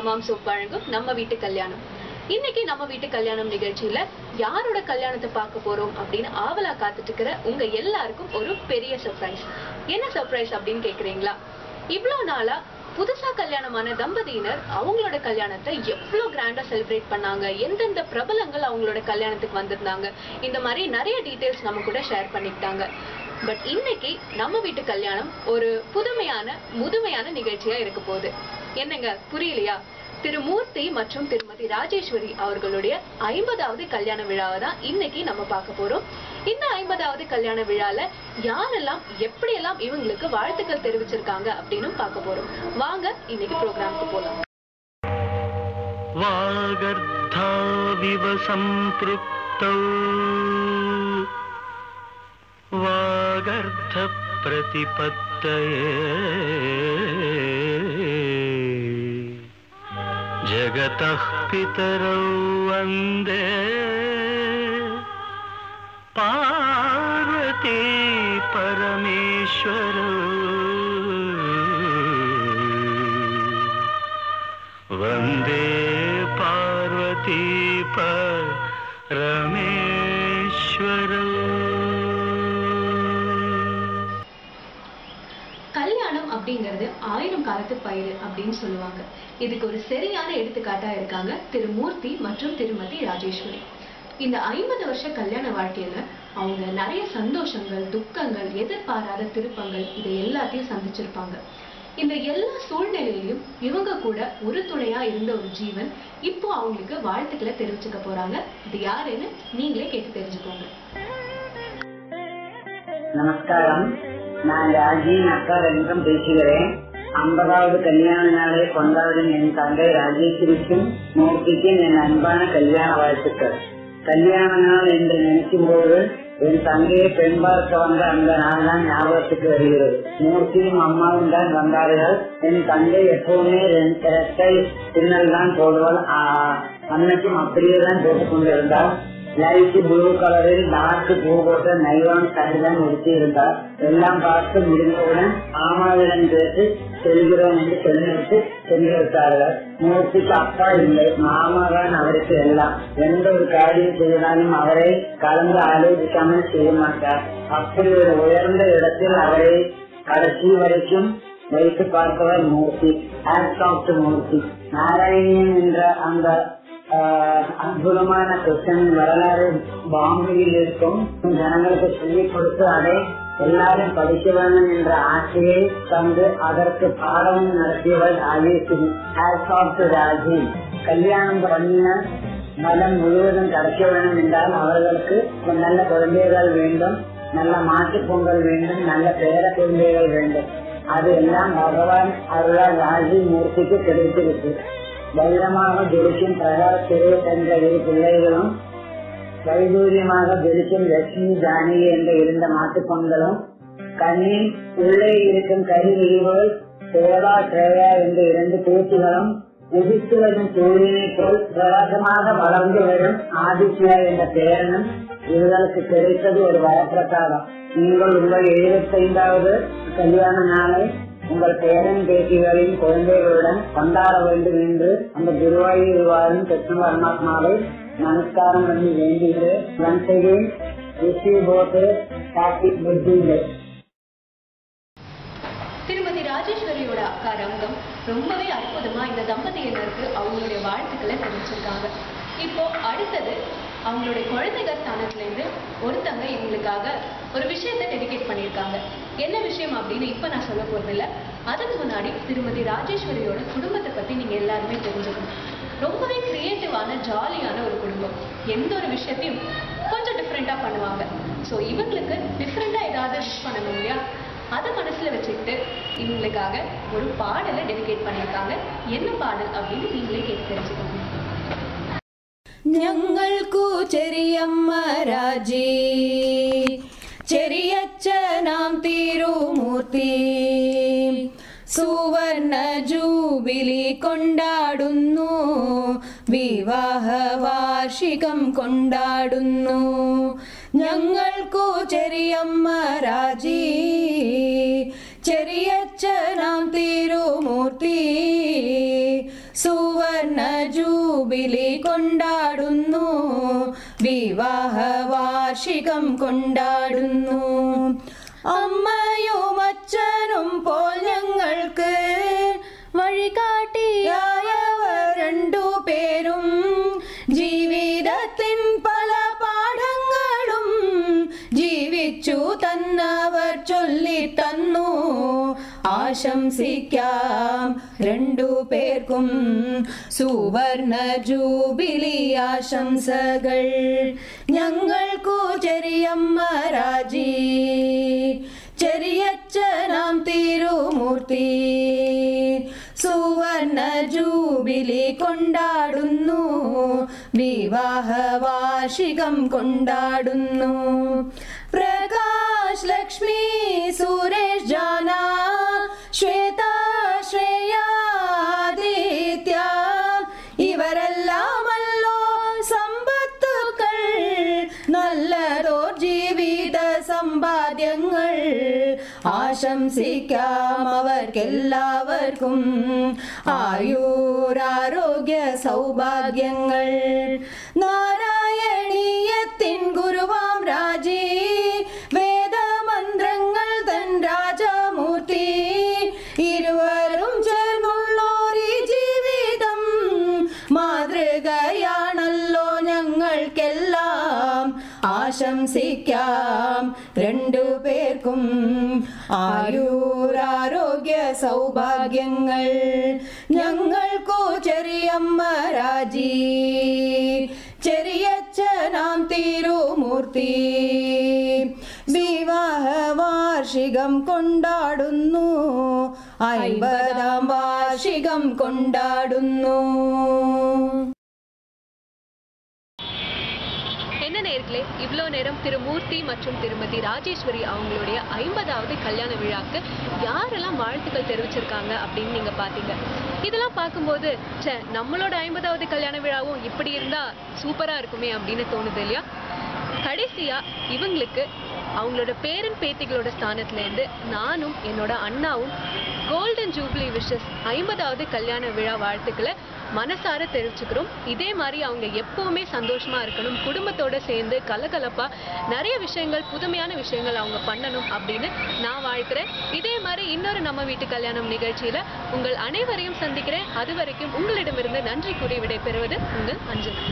Hamam soap வழங்கும் நம்ம வீட்டு கல்யாணம். இன்னைக்கு நம்ம வீட்டு கல்யாணம் நிகழ்ச்சியில யாரோட கல்யாணத்தை பார்க்க போறோம் அப்படின்னு ஆவலா காத்துட்டு இருக்கிற உங்க எல்லாருக்கும் ஒரு பெரிய சர்ப்ரைஸ். என்ன சர்ப்ரைஸ் அப்படின்னு கேக்குறீங்களா? இவ்வளவு நாளா புதுசா கல்யாணமான தம்பதியினர் அவங்களோட கல்யாணத்தை எவ்வளவு கிராண்டா செலிப்ரேட் பண்ணாங்க, எந்தெந்த பிரபலங்கள் அவங்களோட கல்யாணத்துக்கு வந்திருந்தாங்க, இந்த மாதிரி நிறைய டீடைல்ஸ் நம்ம கூட ஷேர் பண்ணிக்கிட்டாங்க. பட் இன்னைக்கு நம்ம வீட்டு கல்யாணம் ஒரு புதுமையான முதுமையான நிகழ்ச்சியா இருக்க போகுது. என்னங்க புரியலையா? திரு மூர்த்தி மற்றும் திருமதி ராஜேஸ்வரி அவர்களுடைய 50வது கல்யாண விழாவை தான் இன்னைக்கு நம்ம பார்க்க போறோம். இந்த 50வது கல்யாண விழால யாரெல்லாம் எப்படியெல்லாம் இவங்களுக்கு வாழ்த்துக்கள் தெரிவிச்சிருக்காங்க அப்படின்னு பார்க்க போறோம். வாங்க இன்னைக்கு ப்ரோக்ராமுக்கு போலாம். வாகர்த்தாவிவ சம்ப்ருக்தௌ வாகர்த்த பிரதிபத்தயே जगतः पितरौ वन्दे पार्वती परमेश्वरौ वन्दे पार्वती परमेश्वरौ. கல்யாணம் அப்படிங்கிறது 1000 காலத்து பயிர் அப்படின்னு சொல்லுவாங்க. இதுக்கு ஒரு சரியான எடுத்துக்காட்டா இருக்காங்க திரு மூர்த்தி மற்றும் திருமதி ராஜேஸ்வரி. இந்த 50 வருஷ கல்யாண வாழ்க்கையில அவங்க நிறைய சந்தோஷங்கள், துக்கங்கள், எதிர்பாராத திருப்பங்கள் இதை எல்லாத்தையும் சந்திச்சிருப்பாங்க. இந்த எல்லா சூழ்நிலையிலும் இவங்க கூட ஒரு துணையா இருந்த ஒரு ஜீவன் இப்போ அவங்களுக்கு வாழ்த்துக்களை தெரிவிச்சுக்க போறாங்க. இது யாருன்னு நீங்களே கேட்டு தெரிஞ்சுக்கோங்க. நமஸ்காரம். நான் ராஜீவ் நக்கரங்கம் பேசுகிறேன். 50வது கல்யாண நாளை கொண்டாடும் என் தங்கை ராஜேஸ்வரிக்கும் மூர்த்திக்கும் என் அன்பான கல்யாண வாழ்த்துக்கள். கல்யாண நாள் என்று நினைக்கும் போது என் தங்கையை பெண் பார்க்க வந்த அந்த நாள் தான் ஞாபகத்துக்கு வருகிறது. மூர்த்தியும் அம்மாவும் தான் வந்தார்கள். என் தங்கை எப்பவுமே இரட்டை பின்னல் தான் போடுவாள். அன்னைக்கும் அப்படியே தான் போட்டுக் கொண்டிருந்தாள். லைட் ப்ளூ கலரில் டார்க் பூ போட்ட நைவான் சரிதான் நிறுத்தி இருந்தார். எல்லாம் பார்த்து முடிந்தவுடன் மாமாவிடம் பேசி செல்கிறோம் என்று சொல்லிவிட்டு சென்றிருத்தார்கள். மூர்த்திக்கு அப்பா இல்லை, மாமாதான் அவருக்கு எல்லாம். எந்த ஒரு காரியம் செய்தாலும் அவரை கலந்து ஆலோசிக்காமல் செய்ய மாட்டார். அப்படி ஒரு உயர்ந்த இடத்தில் அவரை கடைசி வரைக்கும் வைத்து பார்ப்பவர் மூர்த்தி. மூர்த்தி நாராயணியன் என்ற அந்த அற்புதமான கிருஷ்ணன் வரலாறு பாம்பேயில் இருக்கும் ஜனங்களுக்கு சொல்லிக் கொடுத்து அதை எல்லாரும் படிக்க வேண்டும் என்ற ஆசையை தந்து அதற்கு பாடமும் நடத்தியவர் ராஜேஸ்வரி. ராஜி கல்யாணம் பண்ணின மதம் முழுவதும் கிடைக்க வேண்டும் என்றால் அவர்களுக்கு நல்ல குழந்தைகள் வேண்டும், நல்ல மாட்டுப் பொங்கல் வேண்டும், நல்ல பேர குழந்தைகள் வேண்டும். அது எல்லாம் பகவான் அருளால் ராஜி மூர்த்திக்கு கிடைத்திருக்கு. வைரமாக ஜொலிக்கும் பிரகாஷ் சுரேஷ் என்ற இரு பிள்ளைகளும், வைதூரியமாக ஜொலிக்கும் லட்சுமி ஜானகி என்ற இருந்த மாட்டுப் பொங்கலும், கண்ணில் உள்ளே இருக்கும் கரிவிரிவுகள் சோடா ஸ்ரேயா என்ற 2 பேச்சுகளும், உதித்து வரும் சூரியனை போல் பிரகாசமாக வளர்ந்து வரும் ஆதித்யா என்ற பேரனும் இவர்களுக்கு கிடைத்தது ஒரு வரப்பிரசாதம். நீங்கள் உங்கள் 75வது கல்யாண நாளை உங்கள் பேரன் பேட்டிகளின் குழந்தைகளுடன் கொண்டாட வேண்டும் என்று அந்த குருவாயூர் வாழும் கிருஷ்ண பரமாத்மாவை நமஸ்காரம் பண்ணி வேண்டியது. திருமதி ராஜேஸ்வரியோட அக்கா ரங்கம் ரொம்பவே அற்புதமா இந்த தம்பதியினருக்கு அவங்களுடைய வாழ்த்துக்களை தெரிவிச்சிருக்காங்க. இப்போ அடுத்தது அவங்களுடைய குழந்தைகள் ஸ்தானத்துல இருந்து ஒருத்தங்க இவங்களுக்காக ஒரு விஷயத்தை டெடிகேட் பண்ணியிருக்காங்க. என்ன விஷயம் அப்படின்னு இப்ப நான் சொல்ல போறது இல்ல. அதுக்கு முன்னாடி திருமதி ராஜேஸ்வரியோட குடும்பத்தை பத்தி நீங்க எல்லாருமே தெரிஞ்சுக்கணும். ரொம்பவே கிரியேட்டிவான ஜாலியான ஒரு குடும்பம். எந்த ஒரு விஷயத்தையும் கொஞ்சம் டிஃப்ரெண்டா பண்ணுவாங்க. ஸோ இவங்களுக்கு டிஃப்ரெண்டா ஏதாவது விஷ் பண்ணணும் இல்லையா? அதை மனசுல வச்சுக்கிட்டு இவங்களுக்காக ஒரு பாடலை டெடிகேட் பண்ணியிருக்காங்க. என்ன பாடல் அப்படின்னு நீங்களே கேட்டு தெரிஞ்சுக்கோங்க. ഞങ്ങൾക്കു ചെറിയമ്മ രാജി ചെറിയച്ഛ നാം തിരുമൂർത്തി സുവർണ ജൂബിലി കൊണ്ടാടുന്നു, വിവാഹ വാർഷികം കൊണ്ടാടുന്നു. ഞങ്ങൾക്കു ചെറിയമ്മ രാജി ചെറിയച്ഛ നാം തിരുമൂർത്തി സുവർണ ജൂബിലി കൊണ്ടാടുന്നു, വിവാഹ വാർഷികം കൊണ്ടാടുന്നു. അമ്മയും അച്ഛനും പോൽ ഞങ്ങൾക്ക് വഴികാട്ടിയായവർ രണ്ടുപേരും ജീവിതത്തിൻ പല പാഠങ്ങളും ജീവിച്ചു തന്നവർ ചൊല്ലിത്തന്നു. ആശംസിക്കാം രണ്ടുപേർക്കും സുവർണ ജൂബിലി ആശംസകൾ. ഞങ്ങൾക്കു ചെറിയമ്മ രാജി, ചെറിയച്ഛനാം തിരുമൂർത്തി സുവർണ ജൂബിലി കൊണ്ടാടുന്നു, വിവാഹ വാർഷികം കൊണ്ടാടുന്നു. പ്രകാശ്, ലക്ഷ്മി, സുരേഷ്, ജാന, ശ്വേത, ശ്രേയ, ആദിത്യ ഇവരെല്ലാമല്ലോ സമ്പത്തുക്കൾ, നല്ലതോർ ജീവിത സമ്പാദ്യങ്ങൾ. ആശംസിക്കാം അവർക്കെല്ലാവർക്കും ആയുരാരോഗ്യ സൗഭാഗ്യങ്ങൾ. നാരായണീയത്തിൻ ഗുരുവാം രാജി, വേദമന്ത്രങ്ങൾ തൻ രാജമൂർത്തി, ഇരുവരും ചേർന്നുള്ളോരീ ജീവിതം മാതൃകയാണല്ലോ ഞങ്ങൾക്കെല്ലാം. ആശംസിക്കാം രണ്ടുപേർക്കും ആയുരാരോഗ്യ സൗഭാഗ്യങ്ങൾ. ഞങ്ങൾക്കു ചെറിയമ്മ രാജി, ചെറിയച്ഛനാം തിരുമൂർത്തി വിവാഹ വാർഷികം കൊണ്ടാടുന്നു, 50ാം വാർഷികം കൊണ്ടാടുന്നു. என்ன நேயர்களே, இவ்வளோ நேரம் திருமூர்த்தி மற்றும் திருமதி ராஜேஸ்வரி அவங்களுடைய 50வது கல்யாண விழாக்கு யாரெல்லாம் வாழ்த்துக்கள் தெரிவிச்சிருக்காங்க அப்படின்னு நீங்க பாத்தீங்க. இதெல்லாம் பார்க்கும்போது நம்மளோட 50வது கல்யாண விழாவும் இப்படி இருந்தா சூப்பரா இருக்குமே அப்படின்னு தோணுது இல்லையா? கடைசியா இவங்களுக்கு அவங்களோட பேரன் பேத்திகளோட ஸ்தானத்துல இருந்து நானும் என்னோட அண்ணாவும் கோல்டன் ஜூப்ளி விஷஸ் 50வது கல்யாண விழா வாழ்த்துக்களை மனசார தெரிவிச்சுக்கிறோம். இதே மாதிரி அவங்க எப்பவுமே சந்தோஷமா இருக்கணும், குடும்பத்தோட சேர்ந்து கலகலப்பா நிறைய விஷயங்கள், புதுமையான விஷயங்கள் அவங்க பண்ணணும் அப்படின்னு நான் வாழ்த்துறேன். இதே மாதிரி இன்னொரு நம்ம வீட்டு கல்யாணம் நிகழ்ச்சியில உங்கள் அனைவரையும் சந்திக்கிறேன். அது வரைக்கும் உங்களிடமிருந்து நன்றி கூறி விடைபெறுவது உங்கள் அஞ்சலி.